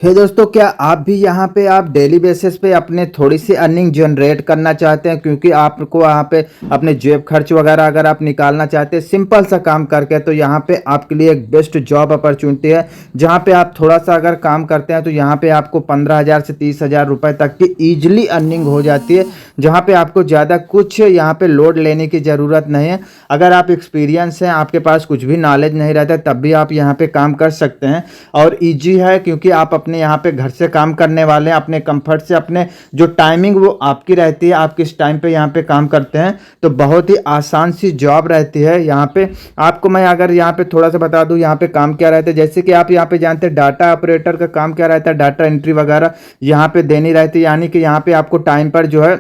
हे दोस्तों, क्या आप भी यहाँ पे आप डेली बेसिस पे अपने थोड़ी सी अर्निंग जनरेट करना चाहते हैं? क्योंकि आपको यहाँ पे अपने जेब खर्च वगैरह अगर आप निकालना चाहते हैं सिंपल सा काम करके, तो यहाँ पे आपके लिए एक बेस्ट जॉब अपॉर्चुनिटी है। जहाँ पे आप थोड़ा सा अगर काम करते हैं तो यहाँ पे आपको 15,000 से 30,000 रुपये तक की ईजिली अर्निंग हो जाती है। जहाँ पे आपको ज़्यादा कुछ यहाँ पे लोड लेने की ज़रूरत नहीं है। अगर आप एक्सपीरियंस हैं, आपके पास कुछ भी नॉलेज नहीं रहता, तब भी आप यहाँ पे काम कर सकते हैं। और ईजी है क्योंकि आप अपने यहाँ पे घर से काम करने वाले हैं, अपने कंफर्ट से, अपने जो टाइमिंग वो आपकी रहती है, आप किस टाइम पे यहाँ पे काम करते हैं, तो बहुत ही आसान सी जॉब रहती है। यहाँ पे आपको मैं अगर यहाँ पे थोड़ा सा बता दूँ यहाँ पे काम क्या रहता है। जैसे कि आप यहाँ पे जानते हैं डाटा ऑपरेटर का काम क्या रहता है, डाटा एंट्री वगैरह यहाँ पे देनी रहती है। यानी कि यहाँ पे आपको टाइम पर जो है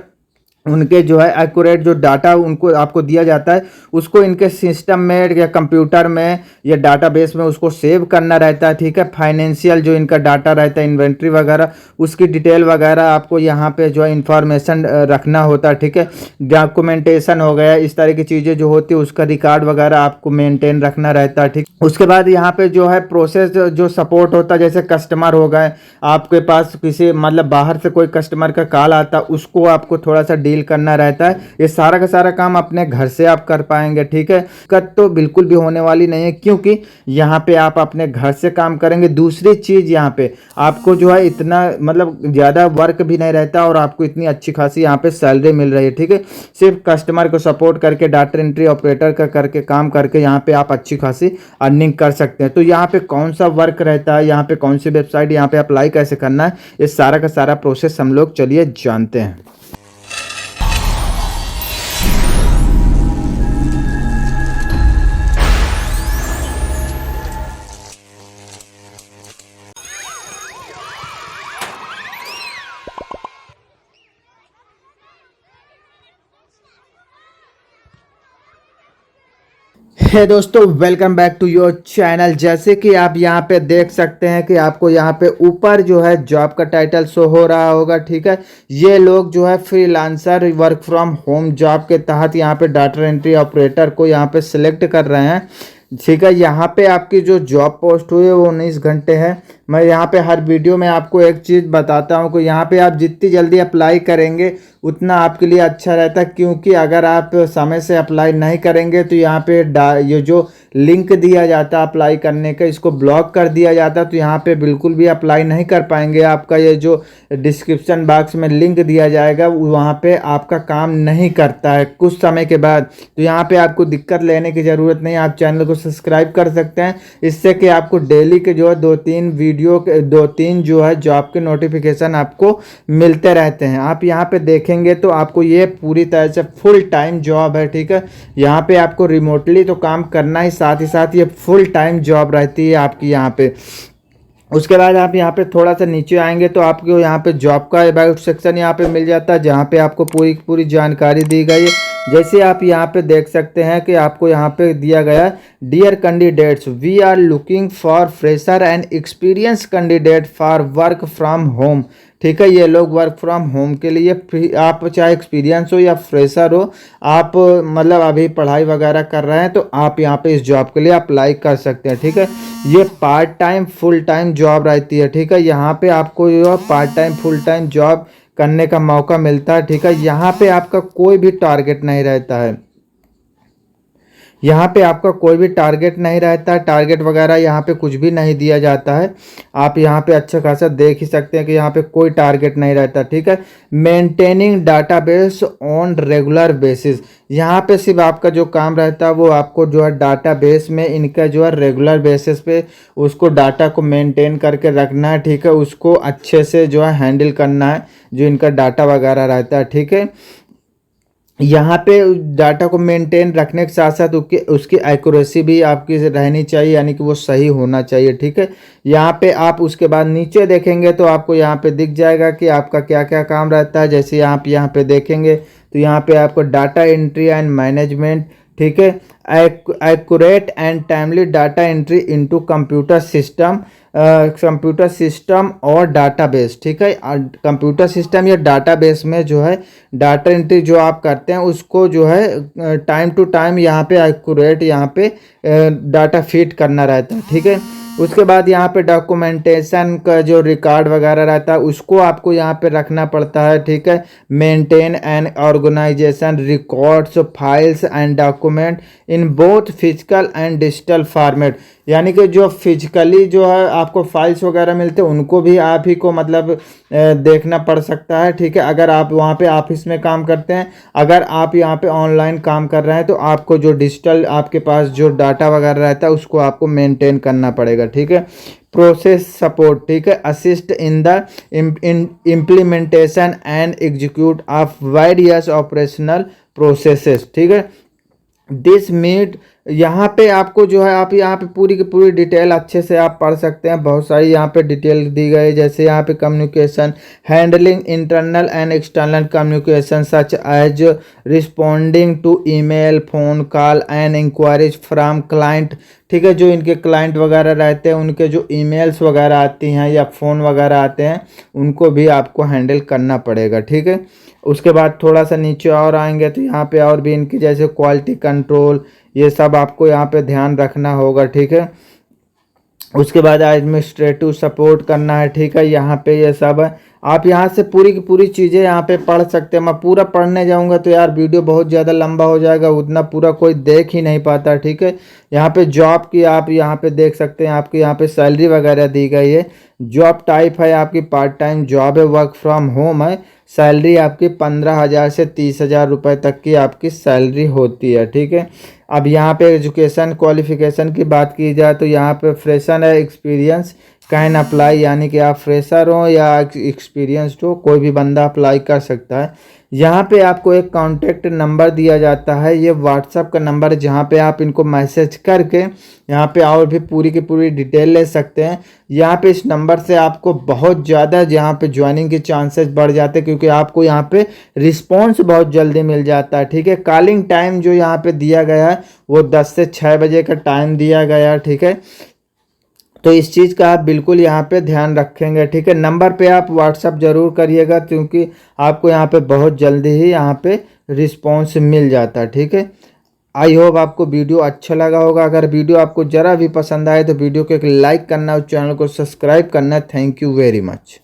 उनके जो है एक्यूरेट जो डाटा उनको आपको दिया जाता है, उसको इनके सिस्टम में या कंप्यूटर में या डाटाबेस में उसको सेव करना रहता है। ठीक है, फाइनेंशियल जो इनका डाटा रहता है, इन्वेंट्री वगैरह, उसकी डिटेल वगैरह आपको यहाँ पे जो है इंफॉर्मेशन रखना होता है। ठीक है, डॉक्यूमेंटेशन हो गया, इस तरह की चीज़ें जो होती है उसका रिकॉर्ड वगैरह आपको मेंटेन रखना रहता है। ठीक, उसके बाद यहाँ पे जो है प्रोसेस जो सपोर्ट होता है, जैसे कस्टमर हो गए, आपके पास किसी मतलब बाहर से कोई कस्टमर का कॉल आता है, उसको आपको थोड़ा सा डील करना रहता है। ये सारा का सारा काम अपने घर से आप कर पाएंगे। ठीक है, दिक्कत तो बिल्कुल भी होने वाली नहीं है क्योंकि यहाँ पे आप अपने घर से काम करेंगे। दूसरी चीज़ यहाँ पे आपको जो है इतना मतलब ज़्यादा वर्क भी नहीं रहता और आपको इतनी अच्छी खासी यहाँ पे सैलरी मिल रही है। ठीक है, सिर्फ कस्टमर को सपोर्ट करके डाटा एंट्री ऑपरेटर का करके काम करके यहाँ पे आप अच्छी खासी अर्निंग कर सकते हैं। तो यहाँ पे कौन सा वर्क रहता है, यहाँ पे कौन सी वेबसाइट, यहाँ पे अप्लाई कैसे करना है, ये सारा का सारा प्रोसेस हम लोग चलिए जानते हैं। हे दोस्तों, welcome back to your channel. जैसे कि आप यहाँ पे देख सकते हैं कि आपको यहाँ पे ऊपर जो है जॉब का टाइटल शो हो रहा होगा। ठीक है, ये लोग जो है freelancer work from home job के तहत यहाँ पे डाटा एंट्री ऑपरेटर को यहाँ पे सिलेक्ट कर रहे हैं। ठीक है, यहाँ पे आपकी जो जॉब पोस्ट हुई है वो 19 घंटे है। मैं यहाँ पे हर वीडियो में आपको एक चीज़ बताता हूँ कि यहाँ पे आप जितनी जल्दी अप्लाई करेंगे उतना आपके लिए अच्छा रहता है, क्योंकि अगर आप समय से अप्लाई नहीं करेंगे तो यहाँ पे ये जो लिंक दिया जाता है अप्लाई करने का, इसको ब्लॉक कर दिया जाता है। तो यहाँ पे बिल्कुल भी अप्लाई नहीं कर पाएंगे। आपका ये जो डिस्क्रिप्शन बॉक्स में लिंक दिया जाएगा वहाँ पे आपका काम नहीं करता है कुछ समय के बाद। तो यहाँ पे आपको दिक्कत लेने की ज़रूरत नहीं है। आप चैनल को सब्सक्राइब कर सकते हैं, इससे कि आपको डेली के जो है 2-3 जो है जॉब के नोटिफिकेशन आपको मिलते रहते हैं। आप यहाँ पे देखेंगे तो आपको ये पूरी तरह से फुल टाइम जॉब है। ठीक है, यहाँ पे आपको रिमोटली तो काम करना ही, साथ ही साथ ये फुल टाइम जॉब रहती है आपकी यहाँ पे। उसके बाद आप यहाँ पे थोड़ा सा नीचे आएंगे तो आपको यहाँ पे जॉब का अबाउट सेक्शन यहाँ पे मिल जाता है, जहाँ पे आपको पूरी पूरी जानकारी दी गई है। जैसे आप यहाँ पे देख सकते हैं कि आपको यहाँ पे दिया गया है, dear candidates, we are looking for fresher and experience candidate for work from home. ठीक है, ये लोग वर्क फ्रॉम होम के लिए, आप चाहे एक्सपीरियंस हो या फ्रेशर हो, आप मतलब अभी पढ़ाई वगैरह कर रहे हैं, तो आप यहाँ पे इस जॉब के लिए अप्लाई कर सकते हैं। ठीक है, ये part time full time job रहती है। ठीक है, यहाँ पे आपको जो part time full time job करने का मौका मिलता है। ठीक है, यहाँ पे आपका कोई भी टारगेट नहीं रहता है। यहाँ पे आपका कोई भी टारगेट नहीं रहता है, टारगेट वगैरह यहाँ पे कुछ भी नहीं दिया जाता है। आप यहाँ पे अच्छा खासा देख ही सकते हैं कि यहाँ पे कोई टारगेट नहीं रहता। ठीक है, maintaining database on regular basis, यहाँ पे सिर्फ आपका जो काम रहता है वो आपको जो है डाटाबेस में इनका जो है रेगुलर बेसिस पे उसको डाटा को मेंटेन करके रखना है। ठीक है, उसको अच्छे से जो है हैंडल करना है जो इनका डाटा वगैरह रहता है। ठीक है, यहाँ पे डाटा को मेंटेन रखने के साथ साथ उसकी एक्यूरेसी भी आपकी रहनी चाहिए, यानी कि वो सही होना चाहिए। ठीक है, यहाँ पे आप उसके बाद नीचे देखेंगे तो आपको यहाँ पे दिख जाएगा कि आपका क्या क्या काम रहता है। जैसे आप यहाँ पे देखेंगे तो यहाँ पे आपको डाटा एंट्री एंड मैनेजमेंट, ठीक है, accurate and timely data entry into computer system और डाटाबेस। ठीक है, कंप्यूटर सिस्टम या डाटाबेस में जो है डाटा एंट्री जो आप करते हैं उसको जो है टाइम टू टाइम यहाँ पे एक्यूरेट यहाँ पे डाटा फीड करना रहता है। ठीक है, उसके बाद यहाँ पे डॉक्यूमेंटेशन का जो रिकॉर्ड वगैरह रहता है उसको आपको यहाँ पे रखना पड़ता है, ठीक है। Maintain and organisation records files and document in both physical and digital format, यानी कि जो फिजिकली जो है आपको फाइल्स वगैरह मिलते हैं उनको भी आप ही को मतलब देखना पड़ सकता है, ठीक है। अगर आप वहाँ पे ऑफिस में काम करते हैं, अगर आप यहाँ पे ऑनलाइन काम कर रहे हैं तो आपको जो डिजिटल आपके पास जो डाटा वगैरह रहता है उसको आपको मेंटेन करना पड़ेगा, ठीक है। प्रोसेस सपोर्ट, ठीक है, assist in the implementation and execute of various operational processes, ठीक है। दिस मीट यहाँ पे आपको जो है आप यहाँ पे पूरी की पूरी डिटेल अच्छे से आप पढ़ सकते हैं। बहुत सारी यहाँ पे डिटेल दी गई, जैसे यहाँ पे communication handling internal and external communication such as responding to email phone call and inquiries from client, ठीक है। जो इनके क्लाइंट वगैरह रहते हैं उनके जो ईमेल्स वगैरह आती हैं या फ़ोन वगैरह आते हैं उनको भी आपको हैंडल करना पड़ेगा, ठीक है। उसके बाद थोड़ा सा नीचे और आएंगे तो यहाँ पे और भी इनकी जैसे क्वालिटी कंट्रोल ये सब आपको यहाँ पे ध्यान रखना होगा, ठीक है। उसके बाद एडमिनिस्ट्रेटिव सपोर्ट करना है, ठीक है। यहाँ पे ये सब है, आप यहाँ से पूरी की पूरी चीज़ें यहाँ पे पढ़ सकते हैं। मैं पूरा पढ़ने जाऊँगा तो यार वीडियो बहुत ज़्यादा लंबा हो जाएगा, उतना पूरा कोई देख ही नहीं पाता, ठीक है। यहाँ पे जॉब की आप यहाँ पे देख सकते हैं, आपकी यहाँ पे सैलरी वगैरह दी गई है। जॉब टाइप है आपकी पार्ट टाइम जॉब है, वर्क फ्रॉम होम है। सैलरी आपकी 15,000 से 30,000 रुपये तक की आपकी सैलरी होती है, ठीक है। अब यहाँ पे एजुकेशन क्वालिफिकेशन की बात की जाए तो यहाँ पे फ्रेशर है, एक्सपीरियंस कैन अप्लाई, यानी कि आप फ्रेशर हो या एक्सपीरियंस्ड हो कोई भी बंदा अप्लाई कर सकता है। यहाँ पे आपको एक कॉन्टेक्ट नंबर दिया जाता है, ये व्हाट्सअप का नंबर जहाँ पे आप इनको मैसेज करके यहाँ पे और भी पूरी की पूरी डिटेल ले सकते हैं। यहाँ पे इस नंबर से आपको बहुत ज़्यादा यहाँ पे ज्वाइनिंग के चांसेस बढ़ जाते हैं, क्योंकि आपको यहाँ पे रिस्पॉन्स बहुत जल्दी मिल जाता है, ठीक है। कॉलिंग टाइम जो यहाँ पे दिया गया है वो 10 से 6 बजे का टाइम दिया गया है, ठीक है। तो इस चीज़ का आप बिल्कुल यहाँ पे ध्यान रखेंगे, ठीक है। नंबर पे आप व्हाट्सअप ज़रूर करिएगा, क्योंकि आपको यहाँ पे बहुत जल्दी ही यहाँ पे रिस्पॉन्स मिल जाता है, ठीक है। आई होप आपको वीडियो अच्छा लगा होगा। अगर वीडियो आपको ज़रा भी पसंद आए तो वीडियो को एक लाइक करना और चैनल को सब्सक्राइब करना। Thank you very much.